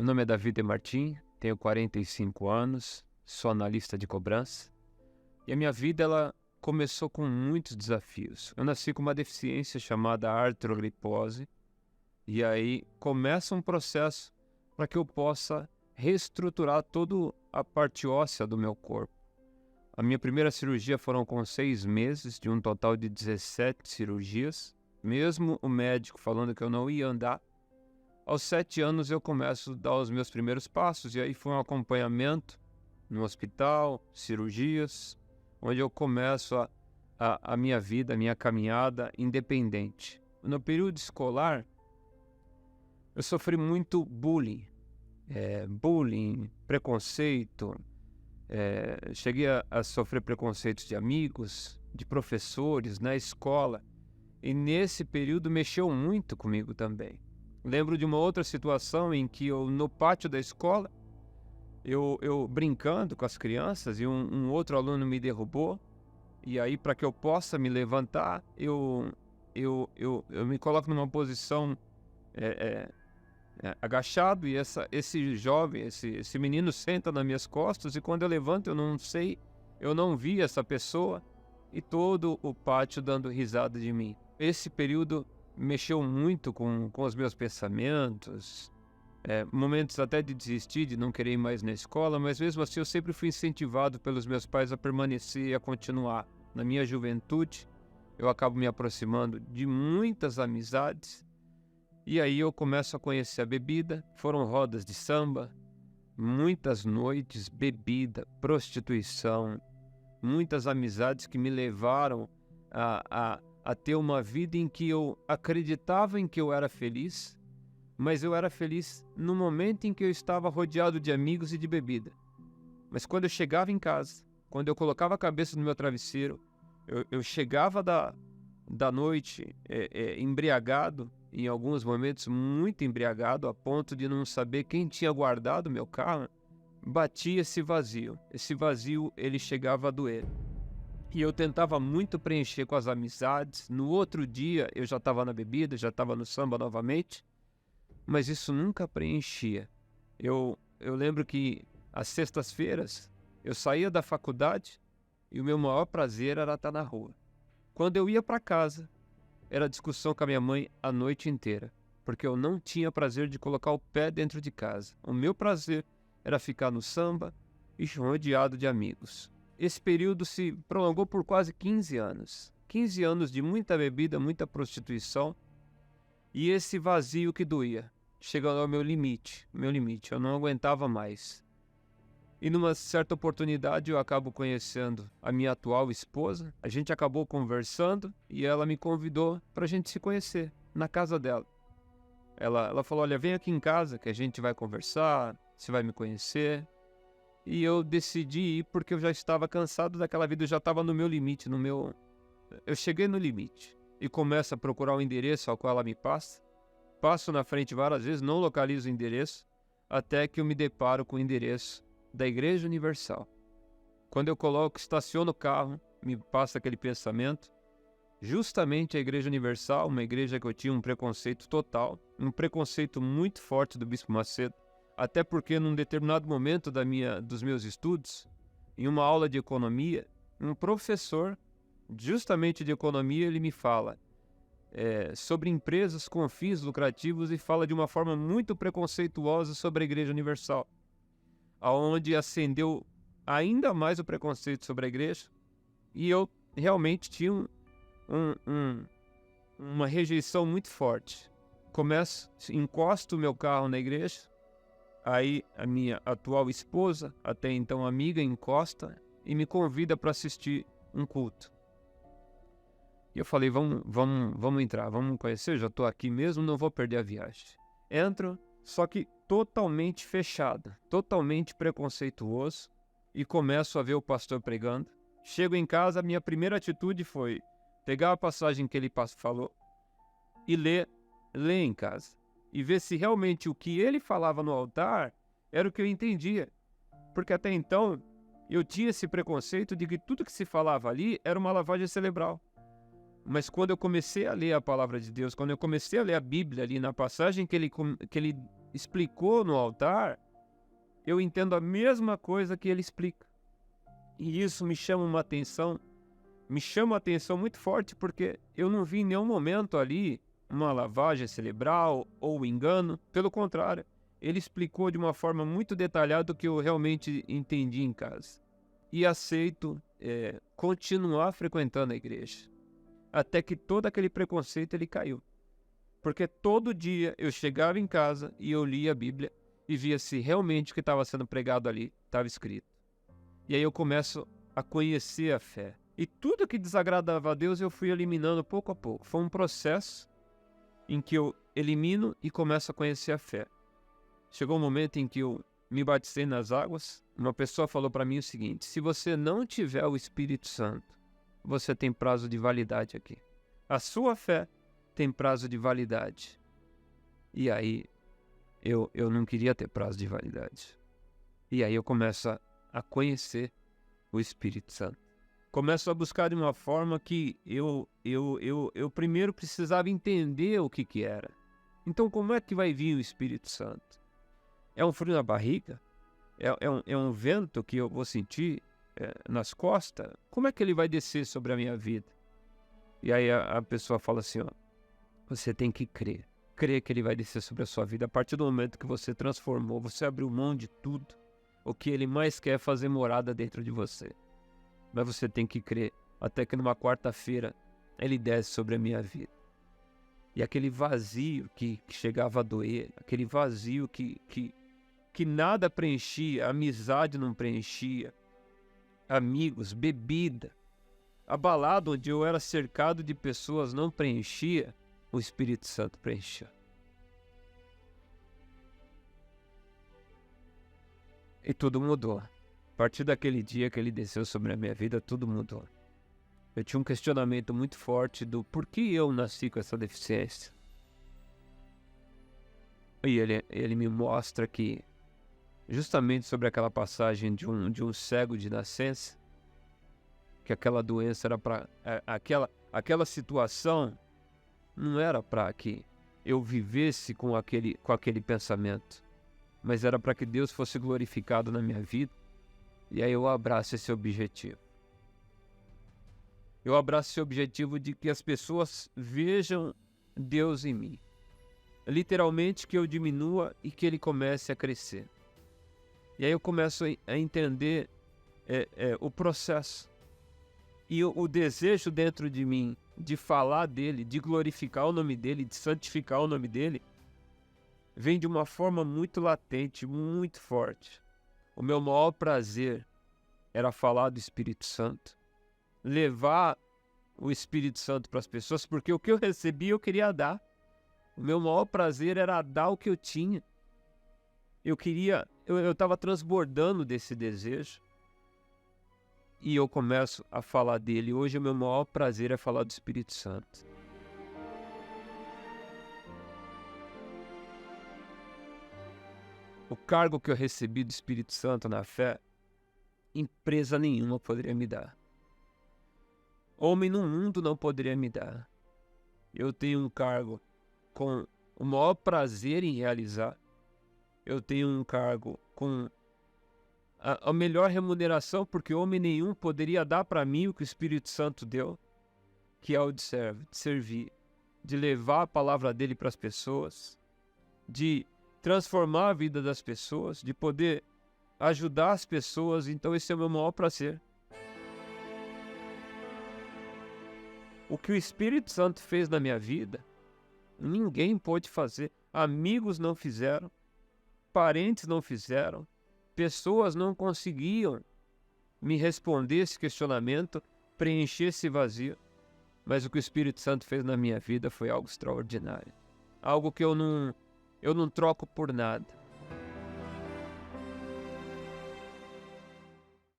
Meu nome é David Martim, tenho 45 anos, sou analista de cobrança e a minha vida ela começou com muitos desafios. Eu nasci com uma deficiência chamada artrolipose e aí começa um processo para que eu possa reestruturar toda a parte óssea do meu corpo. A minha primeira cirurgia foram com 6 meses, de um total de 17 cirurgias, mesmo o médico falando que eu não ia andar. Aos 7 anos eu começo a dar os meus primeiros passos e aí foi um acompanhamento no hospital, cirurgias, onde eu começo a minha vida, a minha caminhada independente. No período escolar, eu sofri muito bullying, preconceito, cheguei a sofrer preconceitos de amigos, de professores na escola e nesse período mexeu muito comigo também. Lembro de uma outra situação em que no pátio da escola, eu brincando com as crianças e um outro aluno me derrubou. E aí, para que eu possa me levantar, eu me coloco numa posição agachado e esse jovem, esse menino senta nas minhas costas e quando eu levanto eu não vi essa pessoa e todo o pátio dando risada de mim. Esse período mexeu muito com os meus pensamentos, momentos até de desistir, de não querer ir mais na escola, mas mesmo assim eu sempre fui incentivado pelos meus pais a permanecer e a continuar. Na minha juventude, eu acabo me aproximando de muitas amizades e aí eu começo a conhecer a bebida. Foram rodas de samba, muitas noites, bebida, prostituição, muitas amizades que me levaram a ter uma vida em que eu acreditava em que eu era feliz, mas eu era feliz no momento em que eu estava rodeado de amigos e de bebida. Mas quando eu chegava em casa, quando eu colocava a cabeça no meu travesseiro, eu chegava da noite embriagado, em alguns momentos muito embriagado, a ponto de não saber quem tinha guardado meu carro, batia esse vazio. Esse vazio, ele chegava a doer. E eu tentava muito preencher com as amizades. No outro dia, eu já estava na bebida, já estava no samba novamente, mas isso nunca preenchia. Eu lembro que às sextas-feiras, eu saía da faculdade e o meu maior prazer era estar na rua. Quando eu ia para casa, era discussão com a minha mãe a noite inteira, porque eu não tinha prazer de colocar o pé dentro de casa. O meu prazer era ficar no samba e rodeado de amigos. Esse período se prolongou por quase 15 anos. 15 anos de muita bebida, muita prostituição e esse vazio que doía, chegando ao meu limite, eu não aguentava mais. E numa certa oportunidade eu acabo conhecendo a minha atual esposa, a gente acabou conversando e ela me convidou para a gente se conhecer na casa dela. Ela falou, olha, vem aqui em casa que a gente vai conversar, você vai me conhecer. E eu decidi ir porque eu já estava cansado daquela vida, eu já estava no meu limite, eu cheguei no limite e começo a procurar o endereço ao qual ela me passa. Passo na frente várias vezes, não localizo o endereço, até que eu me deparo com o endereço da Igreja Universal. Quando eu estaciono o carro, me passa aquele pensamento. Justamente a Igreja Universal, uma igreja que eu tinha um preconceito total, um preconceito muito forte do Bispo Macedo, até porque num determinado momento dos meus estudos, em uma aula de economia, um professor, justamente de economia, ele me fala sobre empresas com fins lucrativos e fala de uma forma muito preconceituosa sobre a Igreja Universal, aonde acendeu ainda mais o preconceito sobre a igreja e eu realmente tinha uma rejeição muito forte. Encosto o meu carro na igreja, aí a minha atual esposa, até então amiga, encosta e me convida para assistir um culto. E eu falei, vamos entrar, vamos conhecer, já estou aqui mesmo, não vou perder a viagem. Entro, só que totalmente fechado, totalmente preconceituoso, e começo a ver o pastor pregando. Chego em casa, a minha primeira atitude foi pegar a passagem que ele falou e ler em casa. E ver se realmente o que ele falava no altar era o que eu entendia. Porque até então eu tinha esse preconceito de que tudo que se falava ali era uma lavagem cerebral. Mas quando eu comecei a ler a palavra de Deus, quando eu comecei a ler a Bíblia ali na passagem que ele explicou no altar, eu entendo a mesma coisa que ele explica. E isso me chama uma atenção muito forte, porque eu não vi em nenhum momento ali uma lavagem cerebral ou engano. Pelo contrário, ele explicou de uma forma muito detalhada o que eu realmente entendi em casa. E aceito continuar frequentando a igreja, até que todo aquele preconceito ele caiu. Porque todo dia eu chegava em casa e eu lia a Bíblia e via se realmente o que estava sendo pregado ali estava escrito. E aí eu começo a conhecer a fé. E tudo que desagradava a Deus eu fui eliminando pouco a pouco. Foi um processo em que eu elimino e começo a conhecer a fé. Chegou um momento em que eu me batizei nas águas. Uma pessoa falou para mim o seguinte: se você não tiver o Espírito Santo, você tem prazo de validade aqui. A sua fé tem prazo de validade. E aí eu não queria ter prazo de validade. E aí eu começo a conhecer o Espírito Santo. Começo a buscar de uma forma que eu primeiro precisava entender o que era. Então, como é que vai vir o Espírito Santo? É um frio na barriga? É um vento que eu vou sentir nas costas? Como é que ele vai descer sobre a minha vida? E aí a pessoa fala assim, ó, você tem que crer. Crer que ele vai descer sobre a sua vida. A partir do momento que você transformou, você abriu mão de tudo, o que ele mais quer é fazer morada dentro de você. Mas você tem que crer, até que numa quarta-feira ele desce sobre a minha vida. E aquele vazio que chegava a doer, aquele vazio que nada preenchia, amizade não preenchia, amigos, bebida, a balada onde eu era cercado de pessoas não preenchia, o Espírito Santo preenchia. E tudo mudou. A partir daquele dia que ele desceu sobre a minha vida, tudo mudou. Eu tinha um questionamento muito forte do porquê eu nasci com essa deficiência. E ele me mostra que, justamente sobre aquela passagem de um cego de nascença, que aquela doença era para... Aquela situação não era para que eu vivesse com aquele pensamento, mas era para que Deus fosse glorificado na minha vida. E aí eu abraço esse objetivo. Eu abraço esse objetivo de que as pessoas vejam Deus em mim. Literalmente que eu diminua e que ele comece a crescer. E aí eu começo a entender o processo. E o desejo dentro de mim de falar dele, de glorificar o nome dele, de santificar o nome dele, vem de uma forma muito latente, muito forte. O meu maior prazer era falar do Espírito Santo, levar o Espírito Santo para as pessoas, porque o que eu recebi eu queria dar. O meu maior prazer era dar o que eu tinha. Eu estava transbordando desse desejo. E eu começo a falar dele. Hoje o meu maior prazer é falar do Espírito Santo. O cargo que eu recebi do Espírito Santo na fé, empresa nenhuma poderia me dar. Homem no mundo não poderia me dar. Eu tenho um cargo com o maior prazer em realizar. Eu tenho um cargo com a melhor remuneração, porque homem nenhum poderia dar para mim o que o Espírito Santo deu, que é o de servir, de levar a palavra dele para as pessoas, de transformar a vida das pessoas, de poder ajudar as pessoas. Então esse é o meu maior prazer. O que o Espírito Santo fez na minha vida, ninguém pôde fazer. Amigos não fizeram, parentes não fizeram, pessoas não conseguiam me responder esse questionamento, preencher esse vazio. Mas o que o Espírito Santo fez na minha vida foi algo extraordinário. Algo que eu não troco por nada.